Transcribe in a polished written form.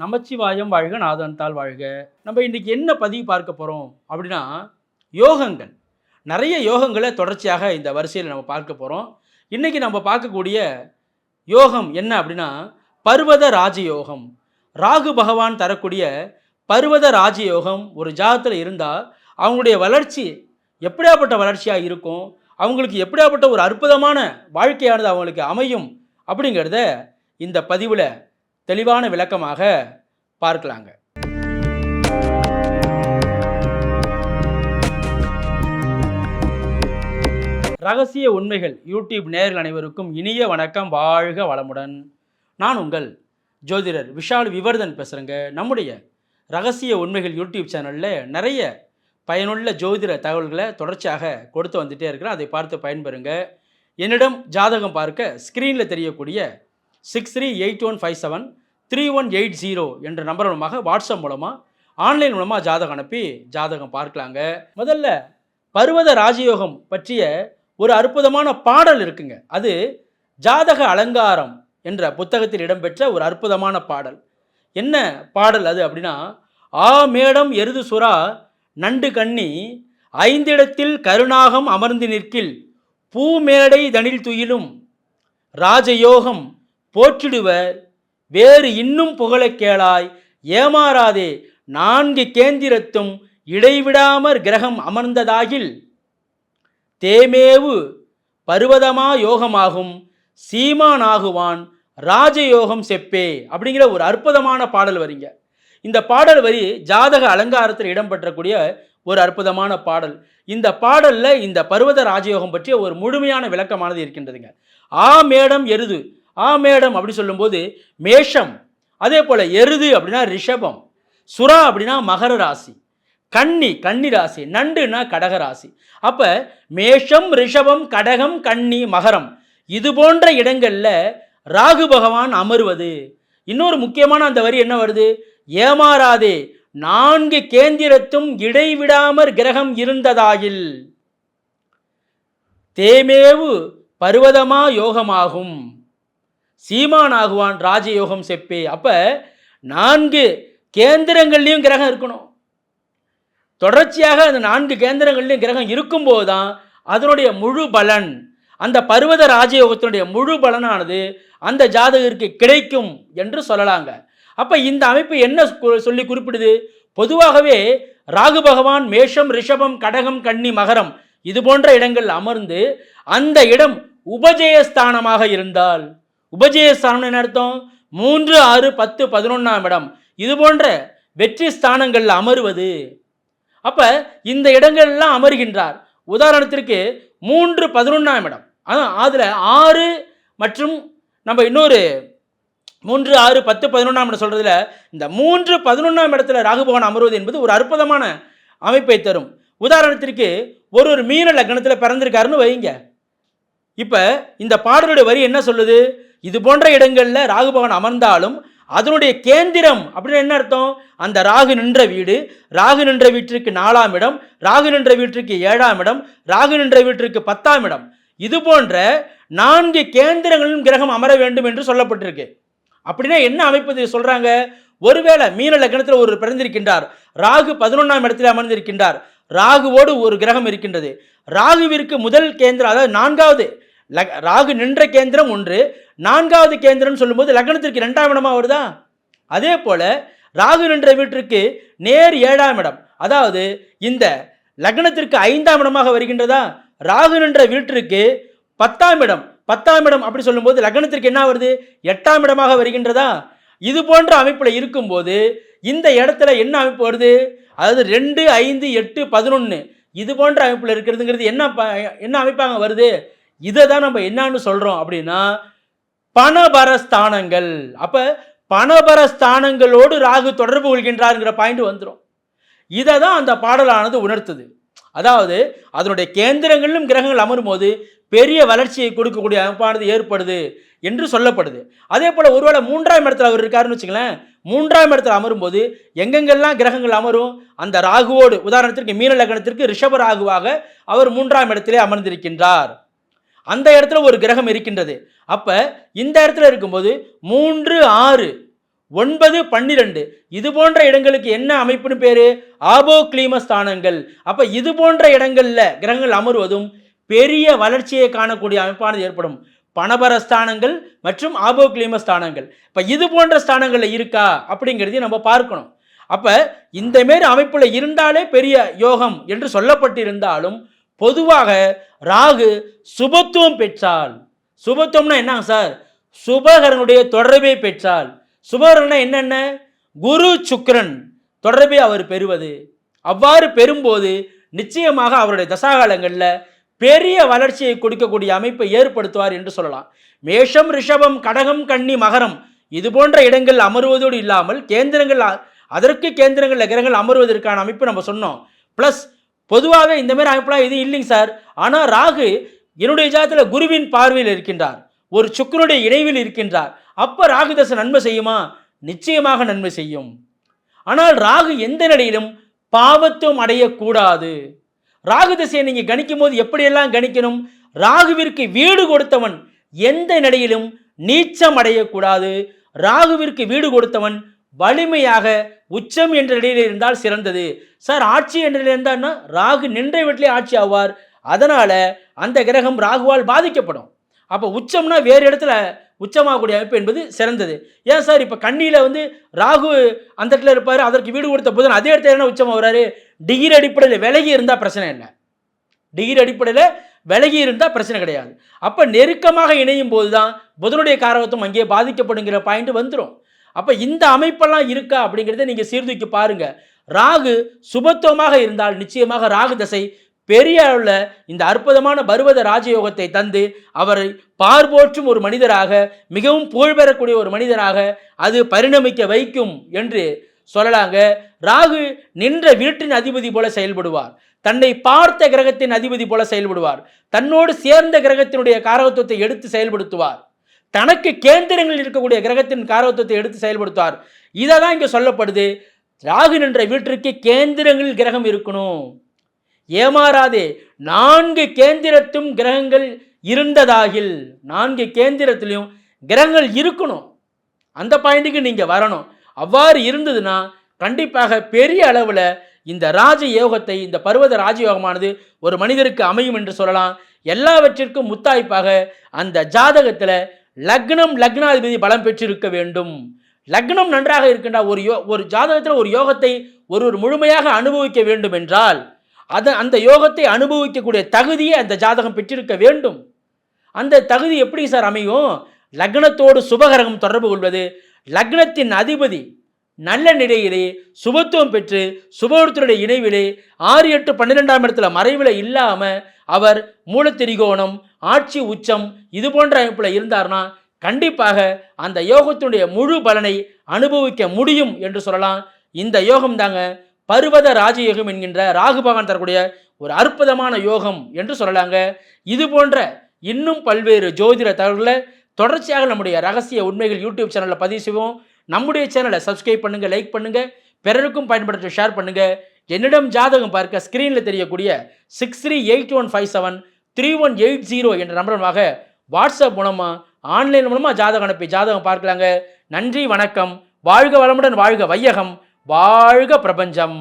நமச்சிவாயம் வாழ்க நாதன்தாள் வாழ்க. நம்ம இன்றைக்கி என்ன பதிவு பார்க்க போகிறோம் அப்படின்னா, யோகங்கள். நிறைய யோகங்களை தொடர்ச்சியாக இந்த வரிசையில் நம்ம பார்க்க போகிறோம். இன்றைக்கி நம்ம பார்க்கக்கூடிய யோகம் என்ன அப்படின்னா, பர்வத ராஜயோகம். ராகு பகவான் தரக்கூடிய பர்வத ராஜயோகம் ஒரு ஜாதகத்தில் இருந்தால் அவங்களுடைய வளர்ச்சி எப்படியாப்பட்ட வளர்ச்சியாக இருக்கும், அவங்களுக்கு எப்படியாப்பட்ட ஒரு அற்புதமான வாழ்க்கையானது அவங்களுக்கு அமையும் அப்படிங்கிறத இந்த பதிவில் தெளிவான விளக்கமாக பார்க்கலாங்க. ரகசிய உண்மைகள் யூடியூப் நேயர்கள் அனைவருக்கும் இனிய வணக்கம், வாழ்க வளமுடன். நான் உங்கள் ஜோதிடர் விஷால் விவர்தன் பேசுகிறேங்க. நம்முடைய ரகசிய உண்மைகள் யூடியூப் சேனலில் நிறைய பயனுள்ள ஜோதிட தகவல்களை தொடர்ச்சியாக கொடுத்து வந்துகிட்டே இருக்கிறேன். அதை பார்த்து பயன்பெறுங்க. என்னிடம் ஜாதகம் பார்க்க ஸ்க்ரீனில் தெரியக்கூடிய 6381573180 என்ற நம்பர் மூலமாக வாட்ஸ்அப் மூலமாக ஆன்லைன் மூலமாக ஜாதகம் அனுப்பி ஜாதகம் பார்க்கலாங்க. முதல்ல பர்வத ராஜயோகம் பற்றிய ஒரு அற்புதமான பாடல் இருக்குங்க. அது ஜாதக அலங்காரம் என்ற புத்தகத்தில் இடம்பெற்ற ஒரு அற்புதமான பாடல். என்ன பாடல் அது அப்படின்னா, ஆ மேடம் எருது சுறா நண்டு கண்ணி ஐந்திடத்தில் கருணாகம் அமர்ந்து நிற்கில் பூமேடை தனில் துயிலும் ராஜயோகம் போற்றிடுவர் வேறு இன்னும் புகழக் கேளாய் ஏமாறாதே நான்கு கேந்திரத்தும் இடைவிடாமற் கிரகம் அமர்ந்ததாகில் தேமேவு பர்வதமா யோகமாகும் சீமானாகுவான் ராஜயோகம் செப்பே அப்படிங்கிற ஒரு அற்புதமான பாடல் வரிங்க. இந்த பாடல் வரி ஜாதக அலங்காரத்தில் இடம்பெற்றக்கூடிய ஒரு அற்புதமான பாடல். இந்த பாடலில் இந்த பர்வத ராஜயோகம் பற்றிய ஒரு முழுமையான விளக்கமானது இருக்கின்றதுங்க. ஆ மேடம் எருது, ஆ மேடம் அப்படி சொல்லும்போது மேஷம், அதே போல் எருது அப்படின்னா ரிஷபம், சுறா அப்படின்னா மகர ராசி, கன்னி ராசி, நண்டுனா கடக ராசி. அப்போ மேஷம், ரிஷபம், கடகம், கன்னி, மகரம் இது போன்ற இடங்களில் ராகு பகவான் அமர்வது. இன்னொரு முக்கியமான அந்த வரி என்ன வருது, ஏமாறாதே நான்கு கேந்திரத்தும் இடைவிடாமற் கிரகம் இருந்ததாகில் தேமேவு பர்வதமா யோகமாகும் சீமானாகுவான் ராஜயோகம் செப்பே. அப்போ நான்கு கேந்திரங்கள்லையும் கிரகம் இருக்கணும். தொடர்ச்சியாக அந்த நான்கு கேந்திரங்கள்லையும் கிரகம் இருக்கும்போது தான் அதனுடைய முழு பலன், அந்த பர்வத ராஜயோகத்தினுடைய முழு பலனானது அந்த ஜாதகருக்கு கிடைக்கும் என்று சொல்லலாங்க. அப்போ இந்த அமைப்பு என்ன சொல்லி குறிப்பிடுது, பொதுவாகவே ராகு பகவான் மேஷம், ரிஷபம், கடகம், கன்னி, மகரம் இது போன்ற இடங்கள் அமர்ந்து அந்த இடம் உபஜயஸ்தானமாக இருந்தால், உபஜயஸ்தானம் என்ன அர்த்தம், 3, 6, 10, 11ஆம் இடம் இது போன்ற வெற்றி ஸ்தானங்கள் அமருவது. அப்போ இந்த இடங்கள்லாம் அமர்கின்றார். உதாரணத்திற்கு 3, 11ஆம் இடம், அதில் 6 மற்றும் நம்ம இன்னொரு 3, 6, 10, 11ஆம் இடம் சொல்கிறதுல இந்த 3, 11ஆம் இடத்துல ராகு பகவான் அமர்வது என்பது ஒரு அற்புதமான அமைப்பை தரும். உதாரணத்திற்கு ஒரு மீன லக்னத்தில் பிறந்திருக்காருன்னு வைங்க. இப்போ இந்த பாடலுடைய வரி என்ன சொல்லுது, இது போன்ற இடங்களில் ராகு பகவான் அமர்ந்தாலும் அதனுடைய கேந்திரம் அப்படின்னு என்ன அர்த்தம், அந்த ராகு நின்ற வீடு, ராகு நின்ற வீட்டிற்கு 4ஆம் இடம், ராகு நின்ற வீட்டிற்கு 7ஆம் இடம், ராகு நின்ற வீட்டிற்கு 10ஆம் இடம் இது போன்ற 4 கேந்திரங்களிலும் கிரகம் அமர வேண்டும் என்று சொல்லப்பட்டிருக்கு. அப்படின்னா என்ன அமைப்பு சொல்றாங்க, ஒருவேளை மீன லக்னத்தில் ஒரு பிறந்திருக்கின்றார், ராகு 11ஆம் இடத்தில் அமர்ந்திருக்கின்றார், ராகுவோடு ஒரு கிரகம் இருக்கின்றது. ராகுவிற்கு முதல் கேந்திரம், அதாவது 4வது ராகு நின்ற கேந்திரம் 1, 4வது கேந்திரம் சொல்லும்போது லக்னத்திற்கு 2ஆம் இடமா வருதா. அதே போல ராகு நின்ற வீட்டிற்கு நேர் 7ஆம் இடம், அதாவது இந்த லக்னத்திற்கு 5ஆம் இடமாக வருகின்றதா. ராகு நின்ற வீட்டிற்கு 10ஆம் இடம், 10ஆம் இடம் அப்படி சொல்லும்போது லக்னத்திற்கு என்ன வருது, 8ஆம் இடமாக வருகின்றதா. இது போன்ற அமைப்பில் இருக்கும்போது இந்த இடத்துல என்ன அமைப்பு வருது, அதாவது 2, 5, 8, 11 இது போன்ற அமைப்பில் இருக்கிறதுங்கிறது என்ன அமைப்பாக வருது. இதை தான் நம்ம என்னன்னு சொல்கிறோம் அப்படின்னா பணபரஸ்தானங்கள். அப்போ பணபரஸ்தானங்களோடு ராகு தொடர்பு கொள்கின்றார்ங்கிற பாயிண்ட் வந்துடும். இதை தான் அந்த பாடலானது உணர்த்துது. அதாவது அதனுடைய கேந்திரங்களிலும் கிரகங்கள் அமரும் போது பெரிய வளர்ச்சியை கொடுக்கக்கூடிய அமைப்பானது ஏற்படுது என்று சொல்லப்படுது. அதே போல் ஒருவேளை 3ஆம் இடத்துல அவர் இருக்காருன்னு வச்சுங்களேன், 3ஆம் இடத்துல அமரும்போது எங்கெங்கெல்லாம் கிரகங்கள் அமரும், அந்த ராகுவோடு, உதாரணத்திற்கு மீன லக்னத்திற்கு ரிஷப ராகுவாக அவர் 3ஆம் இடத்திலே அமர்ந்திருக்கின்றார். அந்த இடத்துல ஒரு கிரகம் இருக்கின்றது. அப்போ இந்த இடத்துல இருக்கும்போது 3, 6 9, 12 இது போன்ற இடங்களுக்கு என்ன அமைப்புன்னு பேரு? ஆபோக்லீம ஸ்தானங்கள். அப்ப இது போன்ற இடங்கள்ல கிரகங்கள் அமர்வதும் பெரிய வளர்ச்சியை காணக்கூடிய அமைப்பானது ஏற்படும். பணபர ஸ்தானங்கள் மற்றும் ஆபோக்லீம ஸ்தானங்கள். இப்ப இது போன்ற ஸ்தானங்கள்ல இருக்கா அப்படிங்கிறதையும் நம்ம பார்க்கணும். அப்ப இந்த மாரி அமைப்புல இருந்தாலே பெரிய யோகம் என்று சொல்லப்பட்டிருந்தாலும் பொதுவாக ராகு சுபத்துவம் பெற்றால், சுபத்துவம்னா என்னங்க சார்? சுபகரனுடைய தொடர்பை பெற்றால், சுபகரன்னா என்னென்ன? குரு சுக்கிரன் தொடர்பை அவர் பெறுவது. அவ்வாறு பெறும்போது நிச்சயமாக அவருடைய தசாகாலங்களில் பெரிய வளர்ச்சியை கொடுக்கக்கூடிய அமைப்பை ஏற்படுத்துவார் என்று சொல்லலாம். மேஷம், ரிஷபம், கடகம், கன்னி, மகரம் இது போன்ற இடங்கள் அமர்வதோடு இல்லாமல் கேந்திரங்கள், அதற்கு கேந்திரங்களில் கிரகங்கள் அமர்வதற்கான அமைப்பு நம்ம சொன்னோம். ப்ளஸ் பொதுவாகவே இந்த மாதிரி அமைப்புலாம் எதுவும் இல்லைங்க சார். ஆனால் ராகு என்னுடைய ஜாதகத்தில் குருவின் பார்வையில் இருக்கின்றார், ஒரு சுக்கிரனுடைய இணைவில் இருக்கின்றார். அப்போ ராகு தசை நன்மை செய்யுமா? நிச்சயமாக நன்மை செய்யும். ஆனால் ராகு எந்த நிலையிலும் பாவத்துவம் அடையக்கூடாது. ராகு திசையை நீங்க கணிக்கும் போது எப்படியெல்லாம் கணிக்கணும்? ராகுவிற்கு வீடு கொடுத்தவன் எந்த நிலையிலும் நீச்சம் அடையக்கூடாது. ராகுவிற்கு வீடு கொடுத்தவன் வலிமையாக உச்சம் என்ற நிலையில் இருந்தால் சிறந்தது. சார் ஆட்சி என்ற நிலையில் இருந்தால்னா ராகு நின்ற வீட்டிலே ஆட்சி ஆவார். அதனால அந்த கிரகம் ராகுவால் பாதிக்கப்படும். அப்போ உச்சம்னா வேறு இடத்துல உச்சமாகக்கூடிய அமைப்பு என்பது சிறந்தது. ஏன் சார் இப்போ கண்ணியில் ராகு அந்த இடத்துல இருப்பார், அதற்கு வீடு கொடுத்த புதன் அதே இடத்துல என்ன உச்சம் ஆகுறாரு? டிகிரி அடிப்படையில் விலகி இருந்தால் பிரச்சனை இல்லை. டிகிரி அடிப்படையில் விலகி இருந்தால் பிரச்சனை கிடையாது. அப்போ நெருக்கமாக இணையும் போது தான் புதனுடைய காரகத்துவம் அங்கே பாதிக்கப்படுங்கிற பாயிண்ட் வந்துடும். அப்போ இந்த அமைப்பெல்லாம் இருக்கா அப்படிங்கிறத நீங்கள் சீர்தூக்கி பாருங்கள். ராகு சுபத்துவமாக இருந்தால் நிச்சயமாக ராகு தசை பெரிய அளவில் இந்த அற்புதமான பருவத ராஜயோகத்தை தந்து அவரை பார்போற்றும் ஒரு மனிதராக, மிகவும் புகழ்பெறக்கூடிய ஒரு மனிதராக அது பரிணமிக்க வைக்கும் என்று சொல்லலாங்க. ராகு நின்ற வீட்டின் அதிபதி போல செயல்படுவார், தன்னை பார்த்த கிரகத்தின் அதிபதி போல செயல்படுவார், தன்னோடு சேர்ந்த கிரகத்தினுடைய காரகத்துவத்தை எடுத்து செயல்படுத்துவார், தனக்கு கேந்திரங்களில் இருக்கக்கூடிய கிரகத்தின் காரகத்துவத்தை எடுத்து செயல்படுத்துவார். இதை தான் இங்கே சொல்லப்படுது. ராகு நின்ற வீட்டிற்கு கேந்திரங்களில் கிரகம் இருக்கணும். ஏமாறாதே, 4 கேந்திரத்தும் கிரகங்கள் இருந்ததாகில் 4 கேந்திரத்திலையும் கிரகங்கள் இருக்கணும். அந்த பாயிண்ட்டுக்கு நீங்கள் வரணும். அவ்வாறு இருந்ததுன்னா கண்டிப்பாக பெரிய அளவில் இந்த ராஜ யோகத்தை, இந்த பர்வத ராஜயோகமானது ஒரு மனிதருக்கு அமையும் என்று சொல்லலாம். எல்லாவற்றிற்கும் முத்தாய்ப்பாக அந்த ஜாதகத்தில் லக்னம், லக்னாதிபதி பலம் பெற்றிருக்க வேண்டும். லக்னம் நன்றாக இருக்கின்ற ஒரு ஜாதகத்தில் ஒரு யோகத்தை ஒருவர் முழுமையாக அனுபவிக்க வேண்டும் என்றால் அந்த யோகத்தை அனுபவிக்கக்கூடிய தகுதியை அந்த ஜாதகம் பெற்றிருக்க வேண்டும். அந்த தகுதி எப்படி சார் அமையும்? லக்னத்தோடு சுபகிரகம் தொடர்பு கொள்வது, லக்னத்தின் அதிபதி நல்ல நிலையிலே சுபத்துவம் பெற்று சுபத்துடைய இணைவிலே 6, 8, 12ஆம் இடத்துல மறைவில் இல்லாமல் அவர் மூலத்திரிகோணம், ஆட்சி, உச்சம் இது போன்ற அமைப்பில் இருந்தார்னா கண்டிப்பாக அந்த யோகத்தினுடைய முழு பலனை அனுபவிக்க முடியும் என்று சொல்லலாம். இந்த யோகம் தாங்க பர்வத ராஜயோகம் என்கின்ற ராகு பகவான் தரக்கூடிய ஒரு அற்புதமான யோகம் என்று சொல்லலாங்க. இது போன்ற இன்னும் பல்வேறு ஜோதிட தகவல்களை தொடர்ச்சியாக நம்முடைய ரகசிய உண்மைகள் யூடியூப் சேனலில் பதிவு செய்வோம். நம்முடைய சேனலை சப்ஸ்கிரைப் பண்ணுங்கள், லைக் பண்ணுங்கள், பிறருக்கும் பயன்படுத்த ஷேர் பண்ணுங்கள். என்னிடம் ஜாதகம் பார்க்க ஸ்க்ரீனில் தெரியக்கூடிய 6381573180 என்ற நம்பருமாக வாட்ஸ்அப் மூலமாக, ஆன்லைன் மூலமாக ஜாதகம் அனுப்பி ஜாதகம் பார்க்கலாங்க. நன்றி, வணக்கம். வாழ்க வளமுடன், வாழ்க வையகம், வாழ்க பிரபஞ்சம்.